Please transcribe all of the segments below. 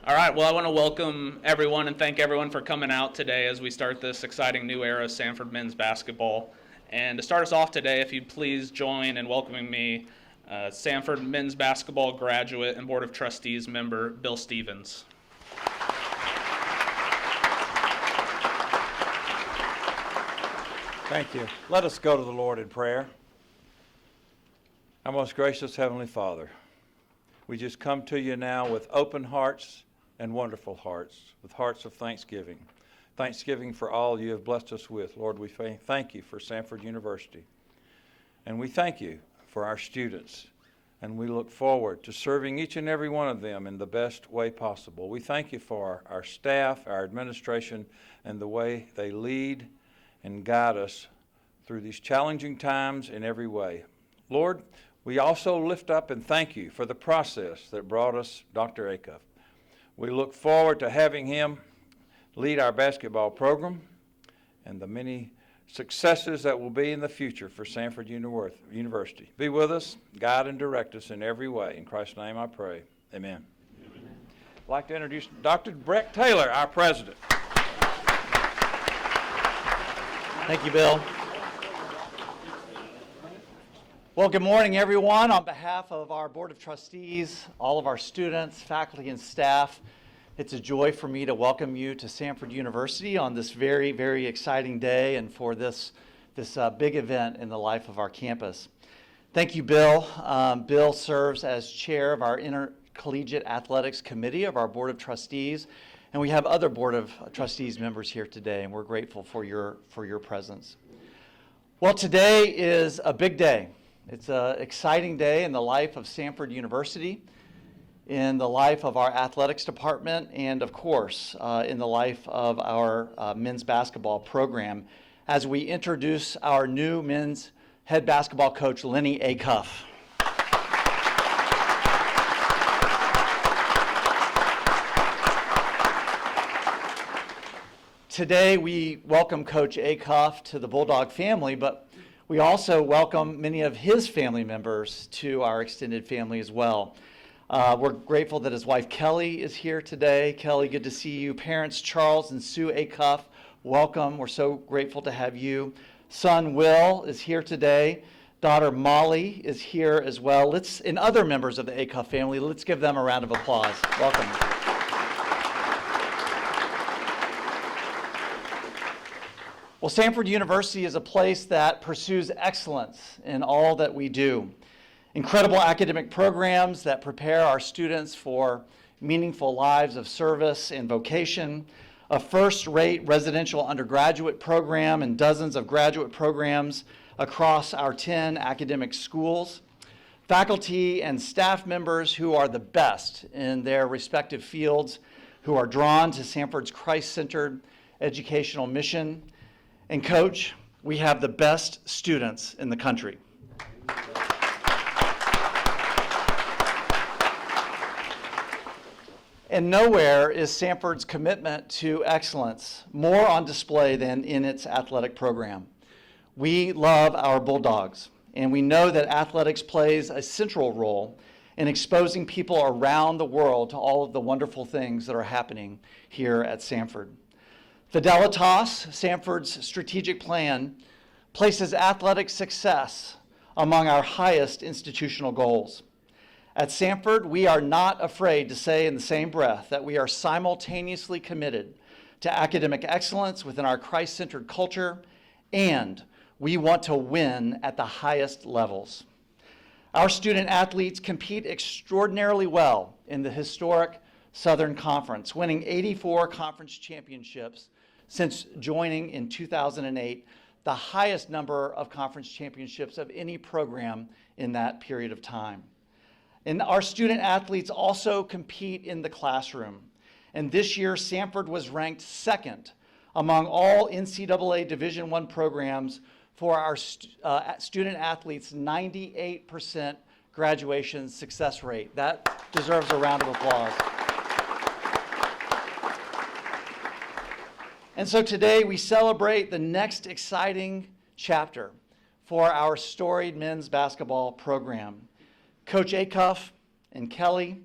All right, well, I want to welcome everyone and thank everyone for coming out today as we start this exciting new era of Samford men's basketball. And to start us off today, if you'd please join in welcoming me, Samford men's basketball graduate and Board of Trustees member, Bill Stevens. Thank you. Let us go to the Lord in prayer. Our most gracious Heavenly Father, we just come to you now with open hearts and wonderful hearts, with hearts of thanksgiving. Thanksgiving for all you have blessed us with. Lord, we thank you for Samford University. And we thank you for our students. And we look forward to serving each and every one of them in the best way possible. We thank you for our staff, our administration, and the way they lead and guide us through these challenging times in every way. Lord, we also lift up and thank you for the process that brought us Dr. Acuff. We look forward to having him lead our basketball program and the many successes that will be in the future for Samford University. Be with us, guide and direct us in every way. In Christ's name I pray. Amen. I'd like to introduce Dr. Brett Taylor, our president. Thank you, Bill. Well, good morning, everyone. On behalf of our Board of Trustees, all of our students, faculty, and staff, it's a joy for me to welcome you to Samford University on this very, very exciting day and for this big event in the life of our campus. Thank you, Bill. Bill serves as chair of our Intercollegiate Athletics Committee of our Board of Trustees, and we have other Board of Trustees members here today, and we're grateful for your presence. Well, today is a big day. It's an exciting day in the life of Samford University, in the life of our athletics department, and of course, in the life of our men's basketball program, as we introduce our new men's head basketball coach, Lennie Acuff. Today, we welcome Coach Acuff to the Bulldog family, but we also welcome many of his family members to our extended family as well. We're grateful that his wife Kelly is here today. Kelly, good to see you. Parents Charles and Sue Acuff, welcome. We're so grateful to have you. Son Will is here today. Daughter Molly is here as well. And other members of the Acuff family, let's give them a round of applause. Welcome. Well, Samford University is a place that pursues excellence in all that we do. Incredible academic programs that prepare our students for meaningful lives of service and vocation, a first-rate residential undergraduate program and dozens of graduate programs across our 10 academic schools, faculty and staff members who are the best in their respective fields, who are drawn to Samford's Christ-centered educational mission. And Coach, we have the best students in the country. And nowhere is Samford's commitment to excellence more on display than in its athletic program. We love our Bulldogs, and we know that athletics plays a central role in exposing people around the world to all of the wonderful things that are happening here at Samford. Fidelitas, Samford's strategic plan, places athletic success among our highest institutional goals. At Samford, we are not afraid to say in the same breath that we are simultaneously committed to academic excellence within our Christ-centered culture, and we want to win at the highest levels. Our student athletes compete extraordinarily well in the historic Southern Conference, winning 84 conference championships since joining in 2008, the highest number of conference championships of any program in that period of time. And our student athletes also compete in the classroom. And this year, Samford was ranked second among all NCAA Division I programs for our student athletes' 98% graduation success rate. That deserves a round of applause. And so today we celebrate the next exciting chapter for our storied men's basketball program. Coach Acuff and Kelly,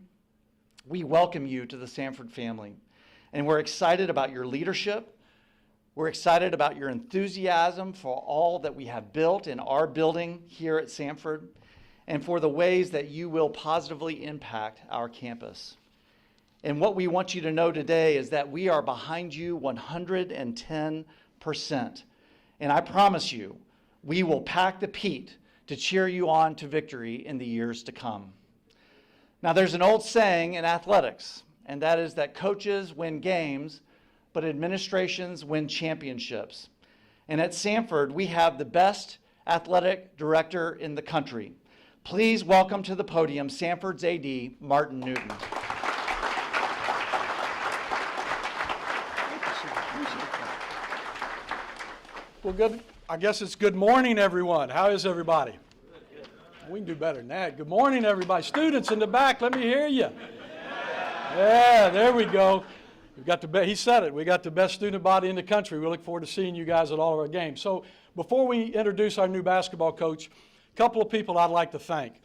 We welcome you to the Samford family, and we're excited about your leadership. We're excited about your enthusiasm for all that we have built and are building here at Samford, and for the ways that you will positively impact our campus. And what we want you to know today is that we are behind you 110%. And I promise you, we will pack the peat to cheer you on to victory in the years to come. Now, there's an old saying in athletics, and that is that coaches win games, but administrations win championships. And at Samford, we have the best athletic director in the country. Please welcome to the podium Samford's AD, Martin Newton. Well, good. I guess it's good morning, everyone. How is everybody? We can do better than that. Good morning, everybody. Students in the back, let me hear you. Yeah, there we go. We've got he said it. We got the best student body in the country. We look forward to seeing you guys at all of our games. So before we introduce our new basketball coach, a couple of people I'd like to thank.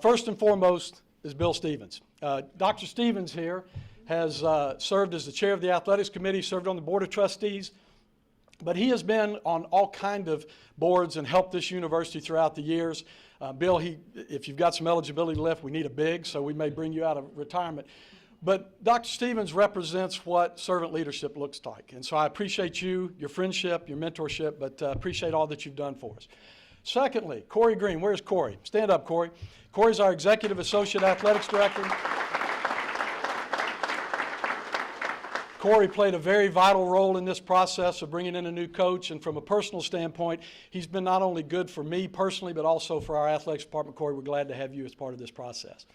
First and foremost is Bill Stevens. Dr. Stevens here has served as the chair of the athletics committee, served on the board of trustees, but he has been on all kind of boards and helped this university throughout the years. Bill, if you've got some eligibility left, we need a big, so we may bring you out of retirement. But Dr. Stevens represents what servant leadership looks like. And so I appreciate you, your friendship, your mentorship, but appreciate all that you've done for us. Secondly, Corey Green. Where's Corey? Stand up, Corey. Corey's our Executive Associate Athletics Director. Corey played a very vital role in this process of bringing in a new coach, and from a personal standpoint, he's been not only good for me personally, but also for our athletics department. Corey, we're glad to have you as part of this process.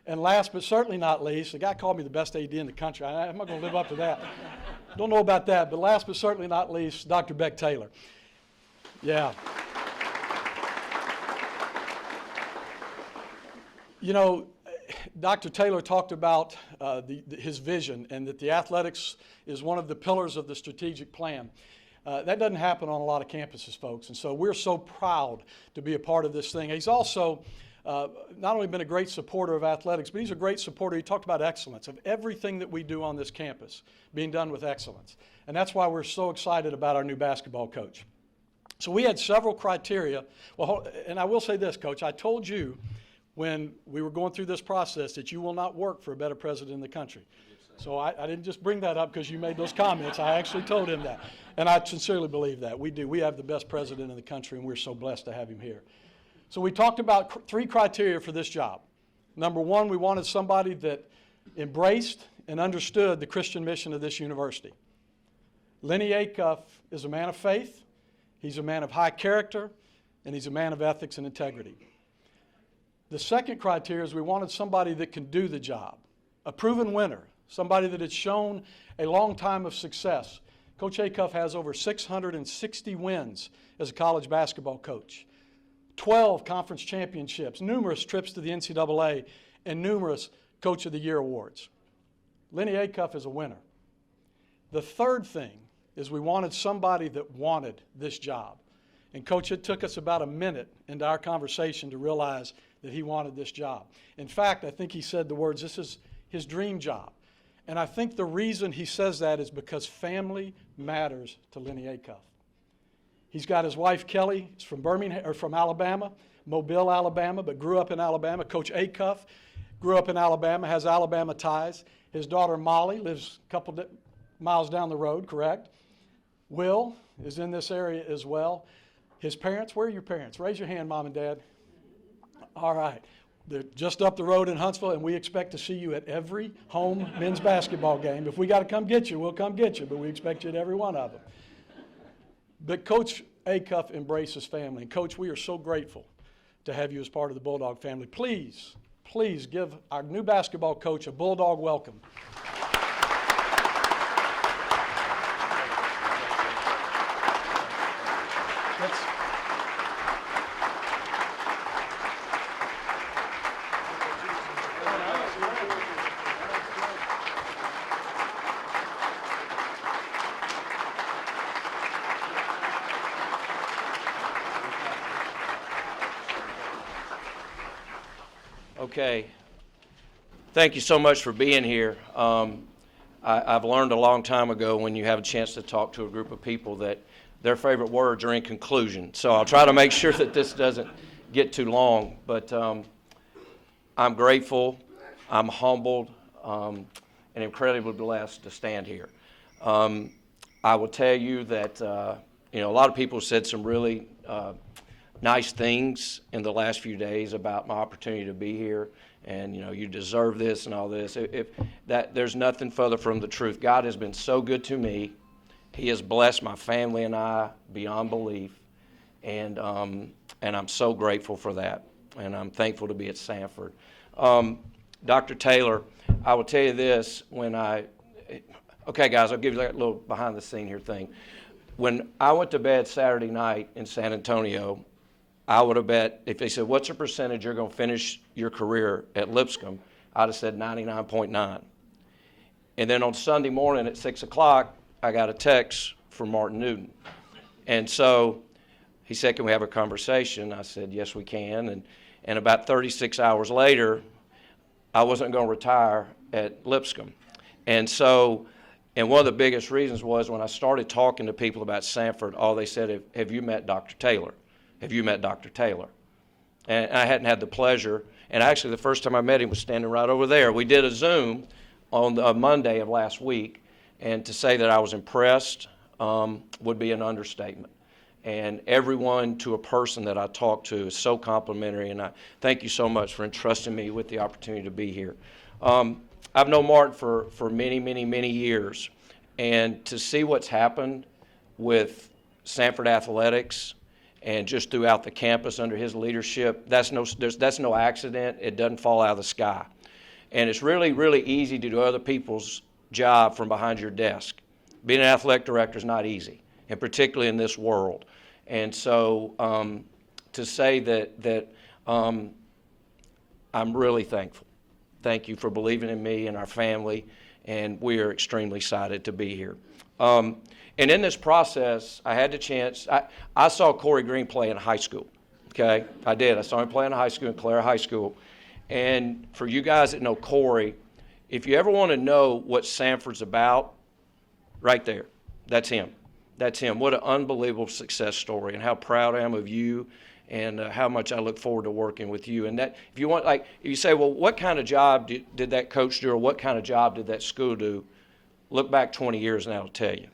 And last but certainly not least, the guy called me the best AD in the country. I'm not going to live up to that. Don't know about that, but last but certainly not least, Dr. Beck Taylor. Yeah. You know, Dr. Taylor talked about his vision and that the athletics is one of the pillars of the strategic plan. That doesn't happen on a lot of campuses, folks, and so we're so proud to be a part of this thing. He's also not only been a great supporter of athletics, but he's a great supporter. He talked about excellence, of everything that we do on this campus being done with excellence. And that's why we're so excited about our new basketball coach. So we had several criteria. Well, and I will say this, Coach, I told you when we were going through this process that you will not work for a better president in the country. So I didn't just bring that up because you made those comments. I actually told him that. And I sincerely believe that. We do. We have the best president in the country, and we're so blessed to have him here. So we talked about three criteria for this job. Number one, we wanted somebody that embraced and understood the Christian mission of this university. Lennie Acuff is a man of faith, he's a man of high character, and he's a man of ethics and integrity. The second criteria is we wanted somebody that can do the job, a proven winner, somebody that had shown a long time of success. Coach Acuff has over 660 wins as a college basketball coach, 12 conference championships, numerous trips to the NCAA, and numerous Coach of the Year awards. Lennie Acuff is a winner. The third thing is we wanted somebody that wanted this job. And Coach, it took us about a minute into our conversation to realize that he wanted this job. In fact, I think he said the words, this is his dream job. And I think the reason he says that is because family matters to Lennie Acuff. He's got his wife, Kelly, is from from Alabama, Mobile, Alabama, but grew up in Alabama. Coach Acuff grew up in Alabama, has Alabama ties. His daughter, Molly, lives a couple miles down the road, correct? Will is in this area as well. His parents, where are your parents? Raise your hand, Mom and Dad. All right. They're just up the road in Huntsville, and we expect to see you at every home men's basketball game. If we got to come get you, we'll come get you, but we expect you at every one of them. But Coach Acuff embraces family. And Coach, we are so grateful to have you as part of the Bulldog family. Please, please give our new basketball coach a Bulldog welcome. Okay. Thank you so much for being here. I've learned a long time ago when you have a chance to talk to a group of people that their favorite words are in conclusion. So I'll try to make sure that this doesn't get too long. But I'm grateful, I'm humbled, and incredibly blessed to stand here. I will tell you that a lot of people said some really nice things in the last few days about my opportunity to be here, and you deserve this and all this. There's nothing further from the truth. God has been so good to me. He has blessed my family and I beyond belief, and I'm so grateful for that. And I'm thankful to be at Samford. Dr. Taylor, I will tell you this: okay, guys, I'll give you that little behind the scene here thing. When I went to bed Saturday night in San Antonio, I would have bet, if they said, what's the percentage you're going to finish your career at Lipscomb, I'd have said 99.9. And then on Sunday morning at 6 o'clock, I got a text from Martin Newton. And so he said, can we have a conversation? I said, yes, we can. And about 36 hours later, I wasn't going to retire at Lipscomb. And one of the biggest reasons was when I started talking to people about Samford, all they said, have you met Dr. Taylor? Have you met Dr. Taylor? And I hadn't had the pleasure. And actually, the first time I met him was standing right over there. We did a Zoom on a Monday of last week. And to say that I was impressed would be an understatement. And everyone to a person that I talked to is so complimentary. And I thank you so much for entrusting me with the opportunity to be here. I've known Martin for many, many, many years. And to see what's happened with Samford Athletics and just throughout the campus under his leadership, that's no accident. It doesn't fall out of the sky. And it's really, really easy to do other people's job from behind your desk. Being an athletic director is not easy, and particularly in this world. And so to say that I'm really thankful. Thank you for believing in me and our family, and we are extremely excited to be here. And in this process, I had the chance. I saw Corey Green play in high school. Okay, I did. I saw him play in high school, in Clara High School. And for you guys that know Corey, if you ever want to know what Samford's about, right there, that's him. That's him. What an unbelievable success story, and how proud I am of you, and how much I look forward to working with you. And that, if you want, if you say, well, what kind of job did that coach do, or what kind of job did that school do? Look back 20 years and that'll tell you.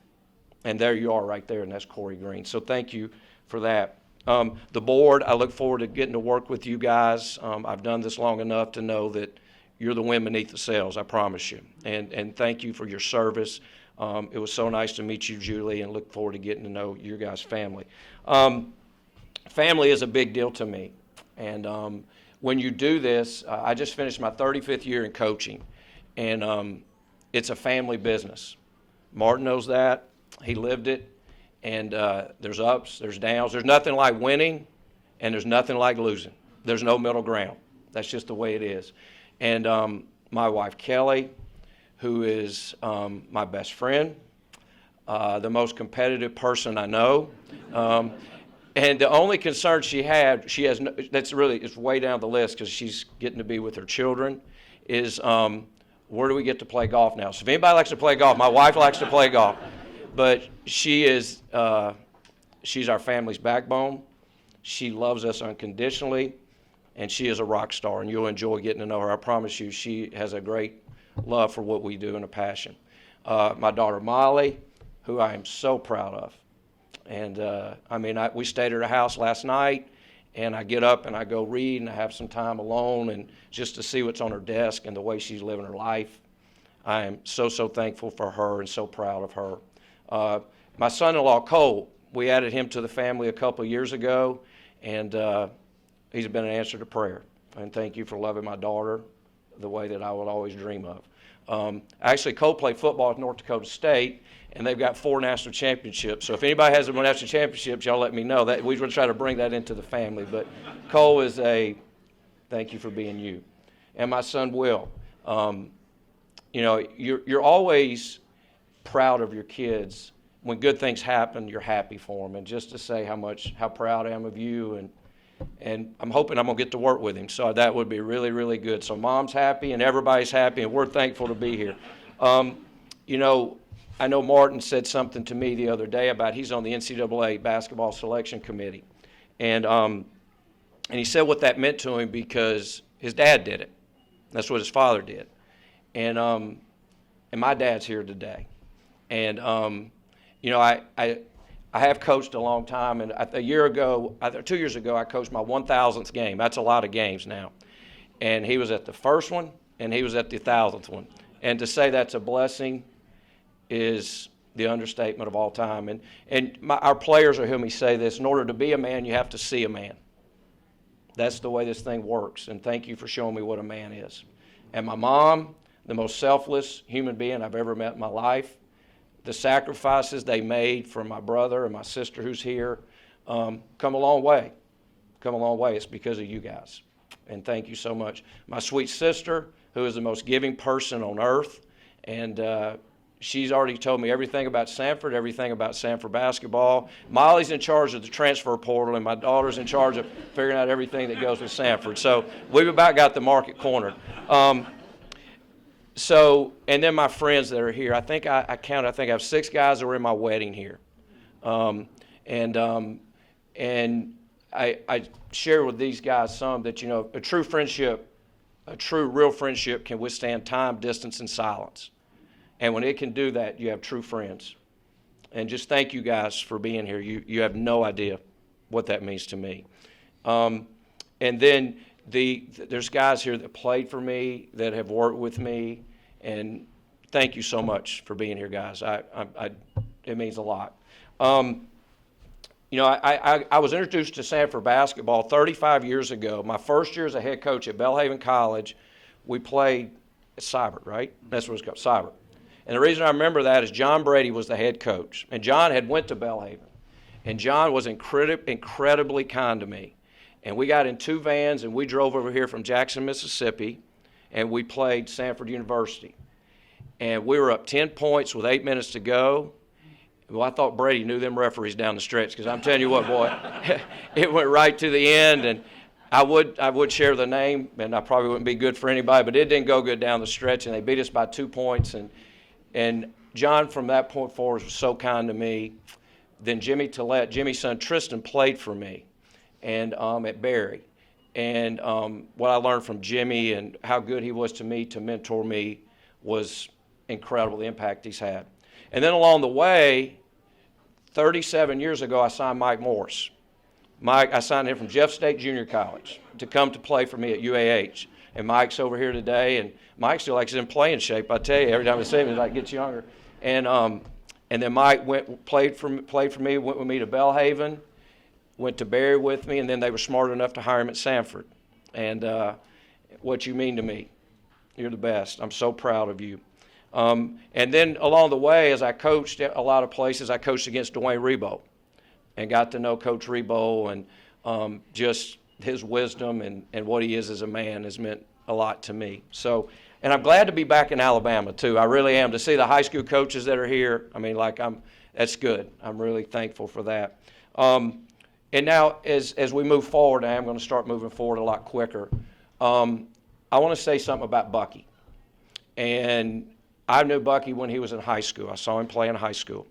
And there you are right there, and that's Corey Green. So thank you for that. The board, I look forward to getting to work with you guys. I've done this long enough to know that you're the wind beneath the sails, I promise you. And thank you for your service. It was so nice to meet you, Julie, and look forward to getting to know your guys' family. Family is a big deal to me. And when you do this, I just finished my 35th year in coaching, and it's a family business. Martin knows that. He lived it. And there's ups, there's downs. There's nothing like winning, and there's nothing like losing. There's no middle ground. That's just the way it is. And my wife, Kelly, who is my best friend, the most competitive person I know. And the only concern she has, it's way down the list because she's getting to be with her children, is where do we get to play golf now? So if anybody likes to play golf, my wife likes to play golf. But she's our family's backbone. She loves us unconditionally, and she is a rock star, and you'll enjoy getting to know her. I promise you, she has a great love for what we do and a passion. My daughter Molly, who I am so proud of. And we stayed at her house last night, and I get up and I go read, and I have some time alone, and just to see what's on her desk and the way she's living her life. I am so thankful for her and so proud of her. My son-in-law, Cole, we added him to the family a couple of years ago, and he's been an answer to prayer. And thank you for loving my daughter the way that I would always dream of. Actually, Cole played football at North Dakota State, and they've got 4 national championships. So if anybody has won national championships, y'all let me know. That we will try to bring that into the family. But Cole is thank you for being you. And my son, Will. You're always proud of your kids. When good things happen, you're happy for them. And just to say how proud I am of you, and And I'm hoping I'm going to get to work with him, so that would be really, really good. So Mom's happy and everybody's happy, and we're thankful to be here. You know, I know Martin said something to me the other day about he's on the NCAA basketball selection committee. And he said what that meant to him because his dad did it. That's what his father did. And my dad's here today. And, you know, I have coached a long time, and 2 years ago, I coached my 1,000th game. That's a lot of games now. And he was at the first one, and he was at the 1,000th one. And to say that's a blessing is the understatement of all time. And our players are hearing me say this: in order to be a man, you have to see a man. That's the way this thing works, and thank you for showing me what a man is. And my mom, the most selfless human being I've ever met in my life, the sacrifices they made for my brother and my sister who's here, come a long way. Come a long way. It's because of you guys. And thank you so much. My sweet sister, who is the most giving person on earth, and she's already told me everything about Samford, everything about Samford basketball. Molly's in charge of the transfer portal, and my daughter's in charge of figuring out everything that goes with Samford. So we've about got the market cornered. And then my friends that are here, I think I have 6 guys that were in my wedding here. And I share with these guys some that, you know, a true friendship, a true real friendship can withstand time, distance, and silence. And when it can do that, you have true friends. And just thank you guys for being here. You have no idea what that means to me. And then there's guys here that played for me, that have worked with me, and thank you so much for being here, guys. It means a lot. You know, I was introduced to Samford basketball 35 years ago. My first year as a head coach at Belhaven College, we played at Cybert, right? That's what it's called, Cybert. And the reason I remember that is John Brady was the head coach, and John had went to Belhaven. And John was incredibly kind to me. And we got in 2 vans, and we drove over here from Jackson, Mississippi, and we played Samford University. And we were up 10 points with 8 minutes to go. Well, I thought Brady knew them referees down the stretch, because I'm telling you what, boy, it went right to the end. And I would share the name, and I probably wouldn't be good for anybody, but it didn't go good down the stretch, and they beat us by 2 points. And John, from that point forward, was so kind to me. Then Jimmy Tillett, Jimmy's son Tristan, played for me, and at Barry. And what I learned from Jimmy and how good he was to me to mentor me was incredible, the impact he's had. And then along the way, 37 years ago, I signed Mike Morris. I signed him from Jeff State Junior College to come to play for me at UAH. And Mike's over here today, and Mike still likes he's in playing shape. I tell you, every time I see him, he like gets younger. And then Mike played for me, went with me to Belhaven, went to Barry with me, and then they were smart enough to hire him at Samford. And what you mean to me, you're the best. I'm so proud of you. And then along the way, as I coached a lot of places, I coached against Dwayne Rebowe and got to know Coach Rebowe, and just his wisdom and what he is as a man has meant a lot to me. So, and I'm glad to be back in Alabama too. I really am. To see the high school coaches that are here, I mean, that's good. I'm really thankful for that. And now, as we move forward, I am going to start moving forward a lot quicker. I want to say something about Bucky. And I knew Bucky when he was in high school. I saw him play in high school.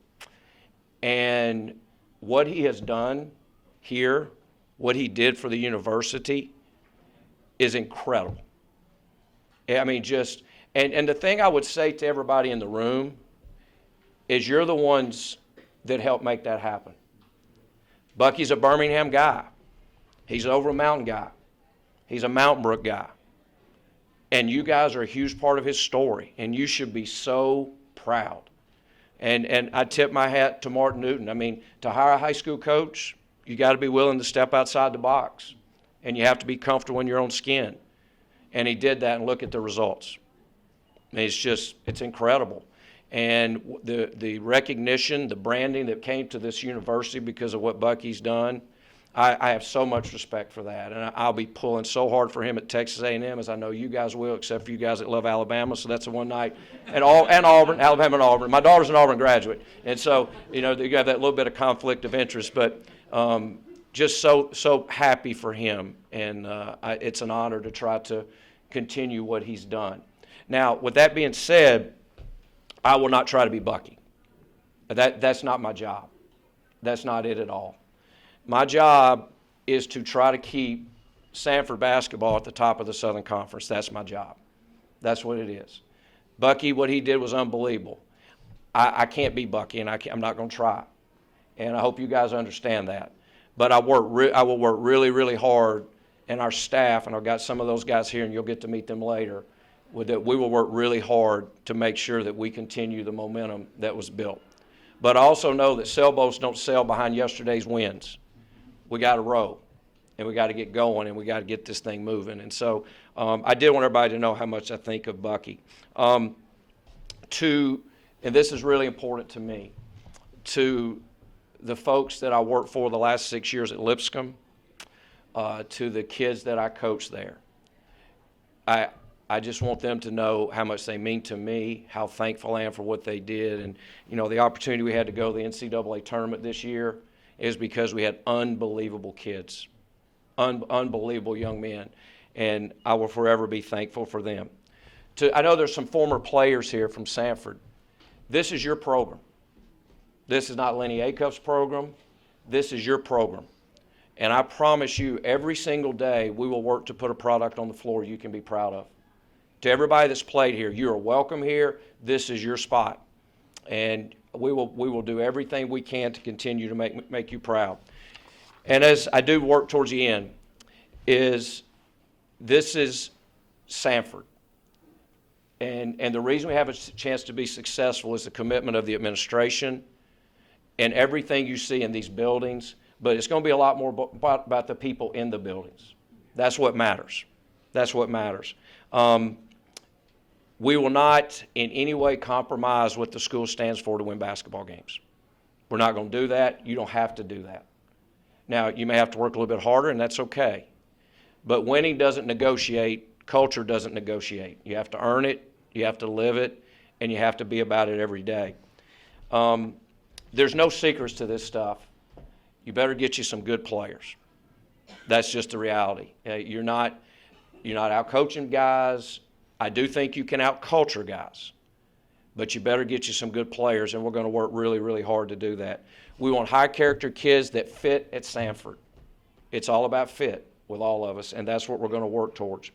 And what he has done here, what he did for the university, is incredible. I mean, and the thing I would say to everybody in the room is you're the ones that helped make that happen. Bucky's a Birmingham guy. He's an Over Mountain guy. He's a Mountain Brook guy. And you guys are a huge part of his story, and you should be so proud. And I tip my hat to Martin Newton. I mean, to hire a high school coach, you got to be willing to step outside the box, and you have to be comfortable in your own skin. And he did that, and look at the results. I mean, it's incredible. And the recognition, the branding that came to this university because of what Bucky's done, I have so much respect for that. And I'll be pulling so hard for him at Texas A&M, as I know you guys will, except for you guys that love Alabama. So that's a one night. And Auburn, Alabama and Auburn. My daughter's an Auburn graduate. And so, you have that little bit of conflict of interest. But just so happy for him, and it's an honor to try to continue what he's done. Now, with that being said, I will not try to be Bucky. That's not my job. That's not it at all. My job is to try to keep Samford basketball at the top of the Southern Conference. That's my job. That's what it is. Bucky, what he did was unbelievable. I can't be Bucky, and I'm not going to try. And I hope you guys understand that. But I will work really, really hard, and our staff, and I've got some of those guys here, and you'll get to meet them later, we will work really hard to make sure that we continue the momentum that was built. But I also know that sailboats don't sail behind yesterday's winds. We got to row, and we got to get going, and we got to get this thing moving. And so I did want everybody to know how much I think of Bucky. And this is really important to me, to the folks that I worked for the last 6 years at Lipscomb, to the kids that I coached there. I just want them to know how much they mean to me, how thankful I am for what they did. And, the opportunity we had to go to the NCAA tournament this year is because we had unbelievable kids, unbelievable young men. And I will forever be thankful for them. I know there's some former players here from Samford. This is your program. This is not Lennie Acuff's program. This is your program. And I promise you, every single day, we will work to put a product on the floor you can be proud of. To everybody that's played here, you are welcome here. This is your spot. And we will do everything we can to continue to make you proud. And as I do work towards the end, this is Samford. And the reason we have a chance to be successful is the commitment of the administration and everything you see in these buildings, but it's going to be a lot more about the people in the buildings. That's what matters. That's what matters. We will not in any way compromise what the school stands for to win basketball games. We're not going to do that. You don't have to do that. Now, you may have to work a little bit harder, and that's okay. But winning doesn't negotiate. Culture doesn't negotiate. You have to earn it, you have to live it, and you have to be about it every day. There's no secrets to this stuff. You better get you some good players. That's just the reality. You're not out coaching guys. I do think you can out culture guys, but you better get you some good players, and we're going to work really, really hard to do that. We want high character kids that fit at Samford. It's all about fit with all of us, and that's what we're going to work towards.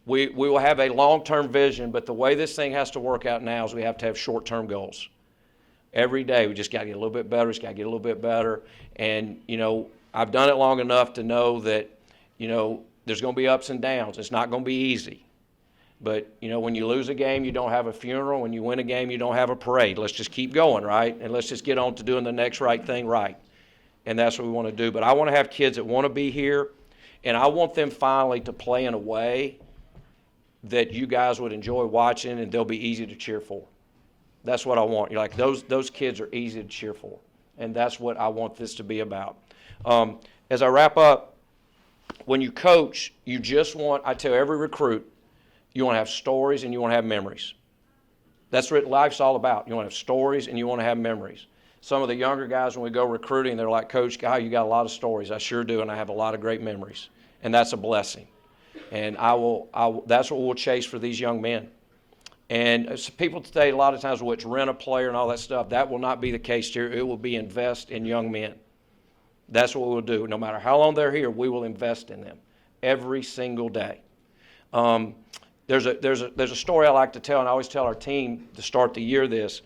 We will have a long-term vision, but the way this thing has to work out now is we have to have short-term goals. Every day we just got to get a little bit better. It's got to get a little bit better. And, I've done it long enough to know that, there's going to be ups and downs. It's not going to be easy. But, when you lose a game, you don't have a funeral. When you win a game, you don't have a parade. Let's just keep going, right? And let's just get on to doing the next right thing right. And that's what we want to do. But I want to have kids that want to be here, and I want them finally to play in a way that you guys would enjoy watching and they'll be easy to cheer for. That's what I want. You're like, those kids are easy to cheer for. And that's what I want this to be about. As I wrap up, when you coach, I tell every recruit, you want to have stories and you want to have memories. That's what life's all about. You want to have stories and you want to have memories. Some of the younger guys, when we go recruiting, they're like, Coach, Guy, you got a lot of stories. I sure do, and I have a lot of great memories. And that's a blessing. And that's what we'll chase for these young men. And people today, a lot of times, it's rent a player and all that stuff. That will not be the case here. It will be invest in young men. That's what we'll do. No matter how long they're here, we will invest in them every single day. There's a story I like to tell, and I always tell our team to start the year this.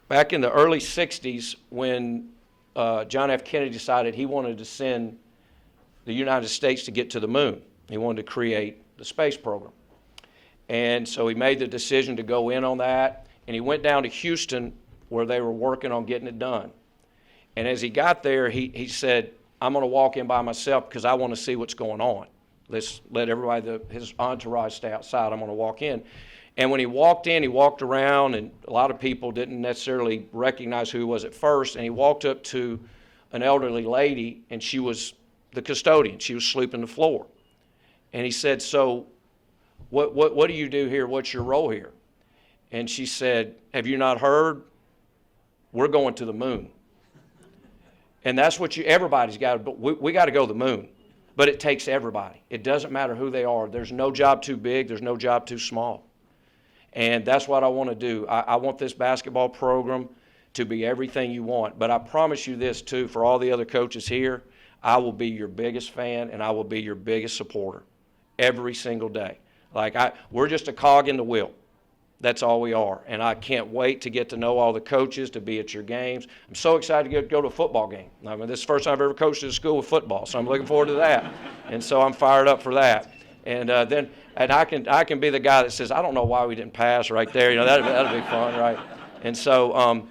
Back in the early 60s, when John F. Kennedy decided he wanted to send the United States to get to the moon, he wanted to create the space program. And so he made the decision to go in on that, and he went down to Houston where they were working on getting it done. And as he got there, he said, I'm going to walk in by myself because I want to see what's going on. Let's let everybody, his entourage, stay outside. I'm going to walk in. And when he walked in, he walked around, and a lot of people didn't necessarily recognize who he was at first. And he walked up to an elderly lady, and she was the custodian. She was sweeping the floor. And he said, so what do you do here? What's your role here? And she said, have you not heard? We're going to the moon. And that's what everybody's got to, but we got to go to the moon. But it takes everybody. It doesn't matter who they are. There's no job too big. There's no job too small. And that's what I want to do. I want this basketball program to be everything you want. But I promise you this, too, for all the other coaches here, I will be your biggest fan and I will be your biggest supporter every single day. We're just a cog in the wheel. That's all we are. And I can't wait to get to know all the coaches, to be at your games. I'm so excited to go to a football game. I mean, this is the first time I've ever coached at a school with football, so I'm looking forward to that. And so I'm fired up for that. And then I can be the guy that says, I don't know why we didn't pass right there. You know, that'd be fun, right? And so,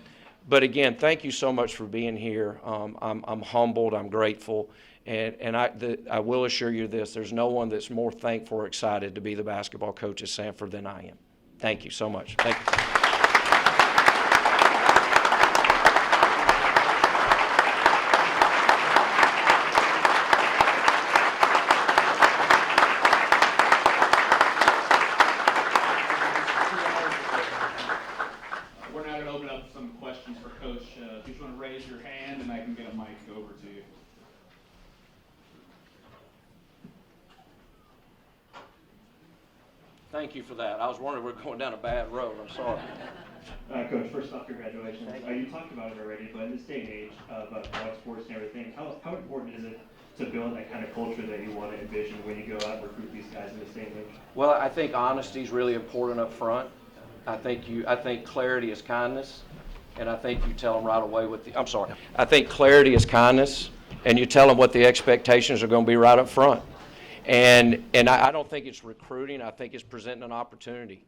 but again, thank you so much for being here. I'm humbled. I'm grateful. And I will assure you this, there's no one that's more thankful or excited to be the basketball coach at Samford than I am. Thank you so much. Thank you. We're now going to open up some questions for Coach. If you just want to raise your hand and I can get a mic over to you. Thank you for that. I was wondering we're going down a bad road. I'm sorry. Coach, first off, congratulations. You talked about it already, but in this day and age of college sports and everything, how important is it to build that kind of culture that you want to envision when you go out and recruit these guys in this day and age? Well, I think honesty is really important up front. I think clarity is kindness, and I think you tell them right away I think clarity is kindness, and you tell them what the expectations are going to be right up front. And I don't think it's recruiting. I think it's presenting an opportunity.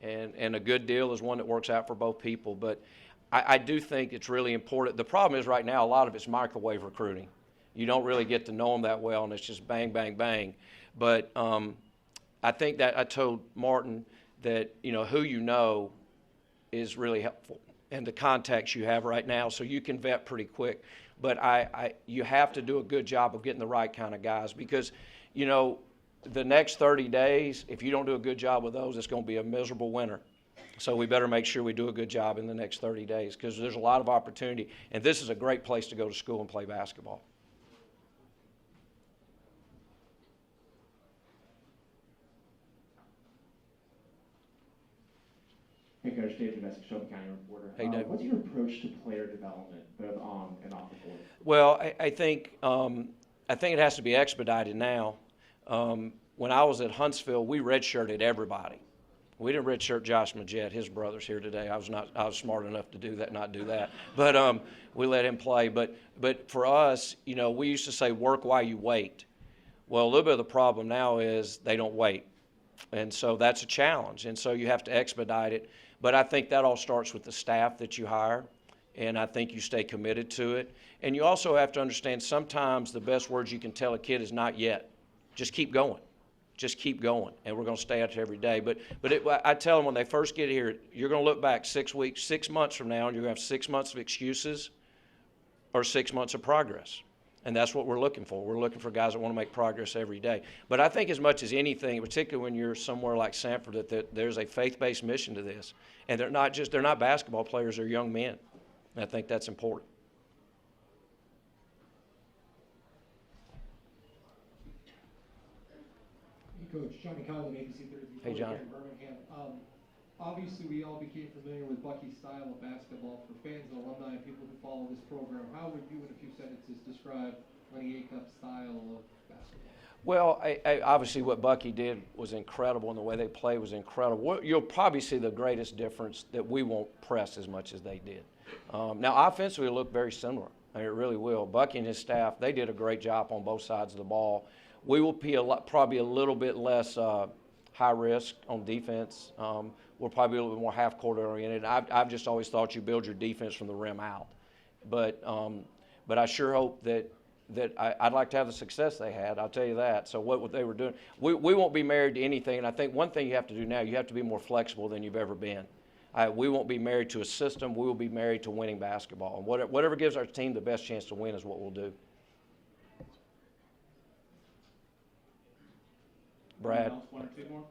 And a good deal is one that works out for both people. But I do think it's really important. The problem is right now a lot of it's microwave recruiting. You don't really get to know them that well, and it's just bang, bang, bang. But I think that I told Martin that, who you know is really helpful, and the contacts you have right now, so you can vet pretty quick. But you have to do a good job of getting the right kind of guys, because the next 30 days, if you don't do a good job with those, it's going to be a miserable winter. So we better make sure we do a good job in the next 30 days, because there's a lot of opportunity, and this is a great place to go to school and play basketball. Hey, Coach, Dave Domestic, Shelby County reporter. Hey, Dave. What's your approach to player development, both on and off the court? Well, I think it has to be expedited now. When I was at Huntsville, we redshirted everybody. We didn't redshirt Josh Majette. His brother's here today. I was smart enough to do that, not do that. But we let him play. But for us, we used to say work while you wait. Well, a little bit of the problem now is they don't wait. And so that's a challenge. And so you have to expedite it. But I think that all starts with the staff that you hire. And I think you stay committed to it. And you also have to understand sometimes the best words you can tell a kid is not yet. Just keep going. Just keep going. And we're going to stay out there every day. But I tell them when they first get here, you're going to look back 6 weeks, 6 months from now, and you're going to have 6 months of excuses or 6 months of progress. And that's what we're looking for. We're looking for guys that want to make progress every day. But I think as much as anything, particularly when you're somewhere like Samford, that there's a faith-based mission to this. And they're not basketball players, they're young men. And I think that's important. Hey, Coach, Johnny Conlon, ABC 33 Hey, Johnny. in Birmingham. Obviously, we all became familiar with Bucky's style of basketball. For fans and alumni and people who follow this program, how would you, in a few sentences, describe Lennie Acuff's style of basketball? Well, obviously what Bucky did was incredible, and the way they played was incredible. You'll probably see the greatest difference that we won't press as much as they did. Now, offensively, it looked very similar. I mean, it really will. Bucky and his staff, they did a great job on both sides of the ball. We will be probably a little bit less high risk on defense. We'll probably be a little bit more half-court oriented. I've just always thought you build your defense from the rim out. But I sure hope that I'd like to have the success they had, I'll tell you that. So what they were doing, we won't be married to anything. And I think one thing you have to do now, you have to be more flexible than you've ever been. We won't be married to a system. We will be married to winning basketball. And whatever gives our team the best chance to win is what we'll do. Brad. One or two more?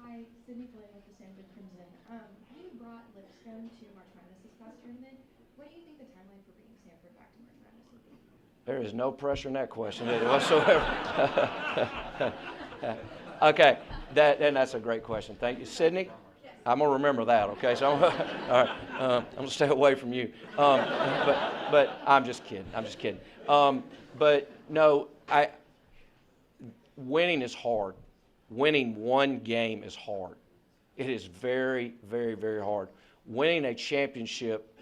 Hi, Sydney Flynn with the Samford Crimson. You brought Lipstone to March Madness this past tournament. What do you think the timeline for bringing Samford back to March Madness would be? There is no pressure in that question whatsoever. Okay, that's a great question. Thank you. Sydney? I'm going to remember that, okay? So, all right, I'm going to stay away from you. But I'm just kidding. But no, winning is hard. Winning one game is hard. It is very, very, very hard. Winning a championship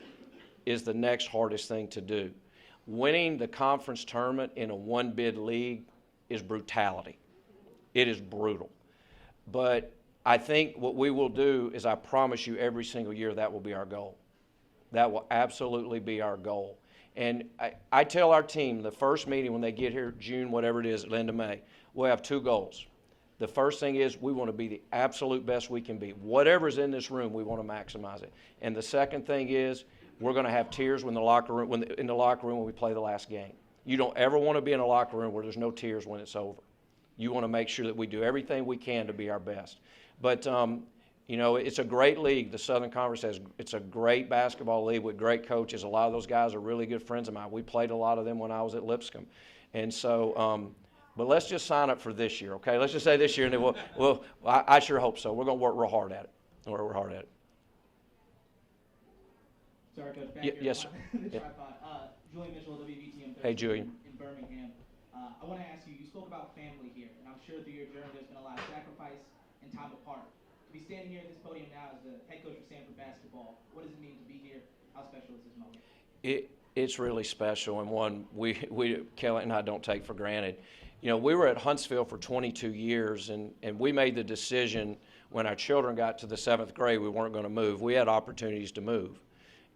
is the next hardest thing to do. Winning the conference tournament in a one-bid league is brutality. It is brutal. But I think what we will do is, I promise you, every single year that will be our goal. That will absolutely be our goal. And I tell our team, the first meeting when they get here, June, whatever it is, at the end of May, we'll have two goals. The first thing is we want to be the absolute best we can be. Whatever's in this room, we want to maximize it. And the second thing is we're going to have tears in the locker room when we play the last game. You don't ever want to be in a locker room where there's no tears when it's over. You want to make sure that we do everything we can to be our best. But, you know, it's a great league. The Southern Conference it's a great basketball league with great coaches. A lot of those guys are really good friends of mine. We played a lot of them when I was at Lipscomb. And so, but let's just sign up for this year, okay? Let's just say this year, and then I sure hope so. We're going to work real hard at it. Sorry, Coach. Back here Yes, sir. The tripod. Julian Mitchell, WVTM. Hey, Julian. In Birmingham. I want to ask you, you spoke about family here, and I'm sure through your journey there's been a lot of sacrifice and time apart. To be standing here at this podium now as the head coach of Samford basketball, what does it mean to be here? How special is this moment? It's really special, and one Kelly and I don't take for granted. You know, we were at Huntsville for 22 years, and we made the decision when our children got to the 7th grade we weren't going to move. We had opportunities to move,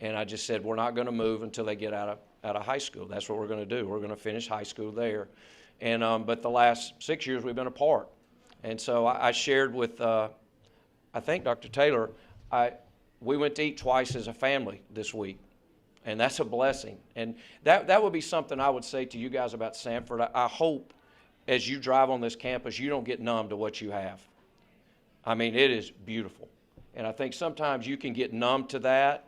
and I just said we're not going to move until they get out of high school. That's what we're going to do. We're going to finish high school there. And but the last 6 years we've been apart, and so I shared with I think Dr. Taylor, we went to eat twice as a family this week. And that's a blessing. And that would be something I would say to you guys about Samford. I hope as you drive on this campus, you don't get numb to what you have. I mean, it is beautiful. And I think sometimes you can get numb to that,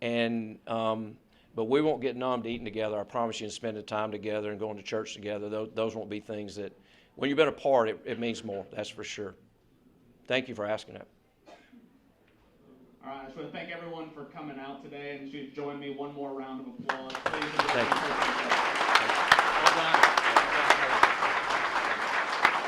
but we won't get numb to eating together. I promise you, and spending time together and going to church together. Those won't be things that, when you've been apart, it means more, that's for sure. Thank you for asking that. All right, I just want to thank everyone for coming out today, and you should join me one more round of applause. Please. Thank you. Well done.